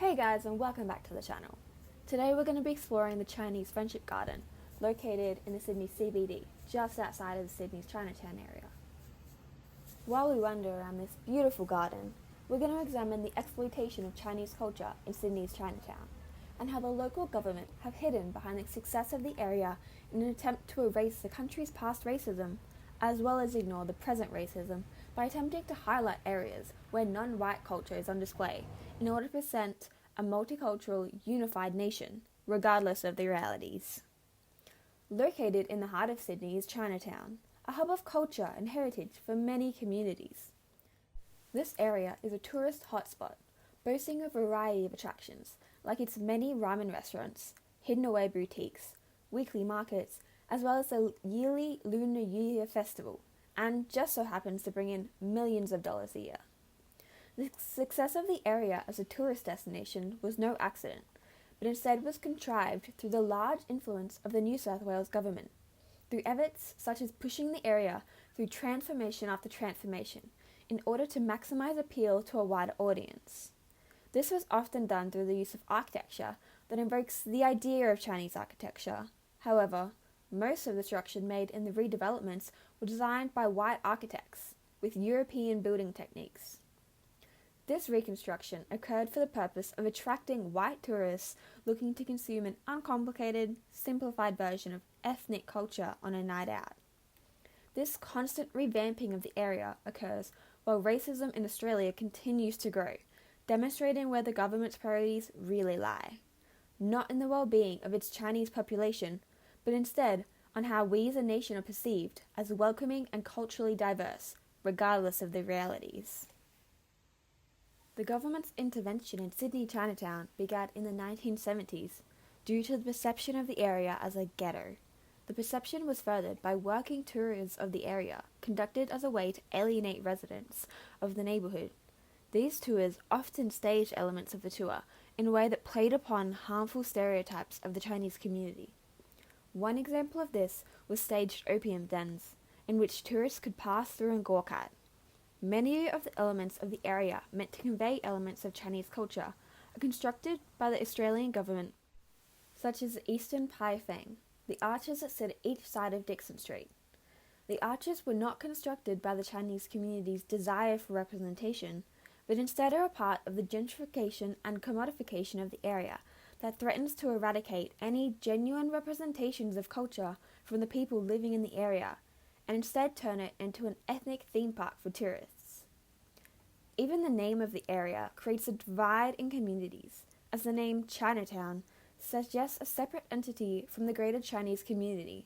Hey guys, and welcome back to the channel. Today we're going to be exploring the Chinese Friendship Garden, located in the Sydney CBD, just outside of Sydney's Chinatown area. While we wander around this beautiful garden, we're going to examine the exploitation of Chinese culture in Sydney's Chinatown, and how the local government have hidden behind the success of the area in an attempt to erase the country's past racism, as well as ignore the present racism by attempting to highlight areas where non-white culture is on display in order to present a multicultural, unified nation, regardless of the realities. Located in the heart of Sydney is Chinatown, a hub of culture and heritage for many communities. This area is a tourist hotspot, boasting a variety of attractions, like its many ramen restaurants, hidden-away boutiques, weekly markets, as well as the yearly Lunar New Year festival, and just so happens to bring in millions of dollars a year. The success of the area as a tourist destination was no accident, but instead was contrived through the large influence of the New South Wales government, through efforts such as pushing the area through transformation after transformation in order to maximise appeal to a wider audience. This was often done through the use of architecture that invokes the idea of Chinese architecture. However, most of the structure made in the redevelopments were designed by white architects with European building techniques. This reconstruction occurred for the purpose of attracting white tourists looking to consume an uncomplicated, simplified version of ethnic culture on a night out. This constant revamping of the area occurs while racism in Australia continues to grow, demonstrating where the government's priorities really lie. Not in the well-being of its Chinese population, but instead on how we as a nation are perceived as welcoming and culturally diverse, regardless of the realities. The government's intervention in Sydney Chinatown began in the 1970s due to the perception of the area as a ghetto. The perception was furthered by working tours of the area, conducted as a way to alienate residents of the neighbourhood. These tours often staged elements of the tour in a way that played upon harmful stereotypes of the Chinese community. One example of this was staged opium dens, in which tourists could pass through and gawk at. Many of the elements of the area meant to convey elements of Chinese culture are constructed by the Australian government, such as the Eastern Pai Feng, the arches that sit at each side of Dixon Street. The arches were not constructed by the Chinese community's desire for representation, but instead are a part of the gentrification and commodification of the area that threatens to eradicate any genuine representations of culture from the people living in the area, and instead turn it into an ethnic theme park for tourists. Even the name of the area creates a divide in communities, as the name Chinatown suggests a separate entity from the greater Chinese community.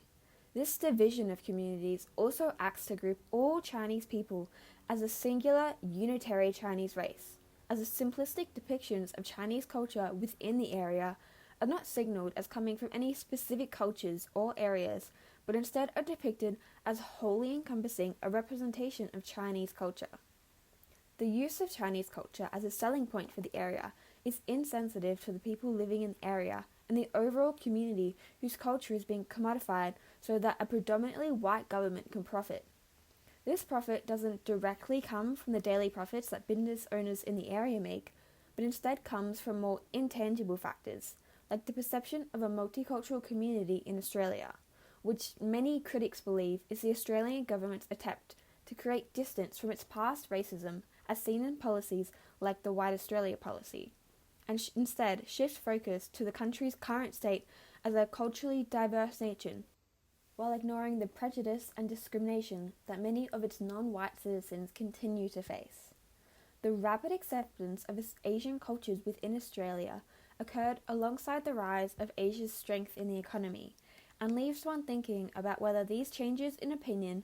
This division of communities also acts to group all Chinese people as a singular, unitary Chinese race, as the simplistic depictions of Chinese culture within the area are not signaled as coming from any specific cultures or areas, but instead are depicted as wholly encompassing a representation of Chinese culture. The use of Chinese culture as a selling point for the area is insensitive to the people living in the area and the overall community whose culture is being commodified so that a predominantly white government can profit. This profit doesn't directly come from the daily profits that business owners in the area make, but instead comes from more intangible factors, like the perception of a multicultural community in Australia, which many critics believe is the Australian government's attempt to create distance from its past racism as seen in policies like the White Australia policy, and instead shift focus to the country's current state as a culturally diverse nation, while ignoring the prejudice and discrimination that many of its non-white citizens continue to face. The rapid acceptance of Asian cultures within Australia occurred alongside the rise of Asia's strength in the economy, and leaves one thinking about whether these changes in opinion,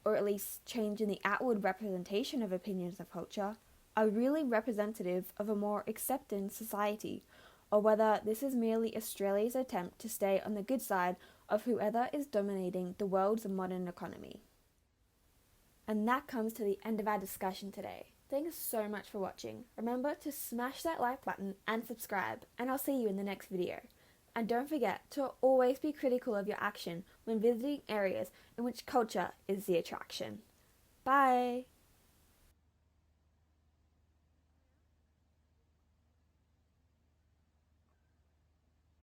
or at least change in the outward representation of opinions of culture, are really representative of a more accepting society, or whether this is merely Australia's attempt to stay on the good side of whoever is dominating the world's modern economy. And that comes to the end of our discussion today. Thanks so much for watching. Remember to smash that like button and subscribe, and I'll see you in the next video. And don't forget to always be critical of your action when visiting areas in which culture is the attraction. Bye!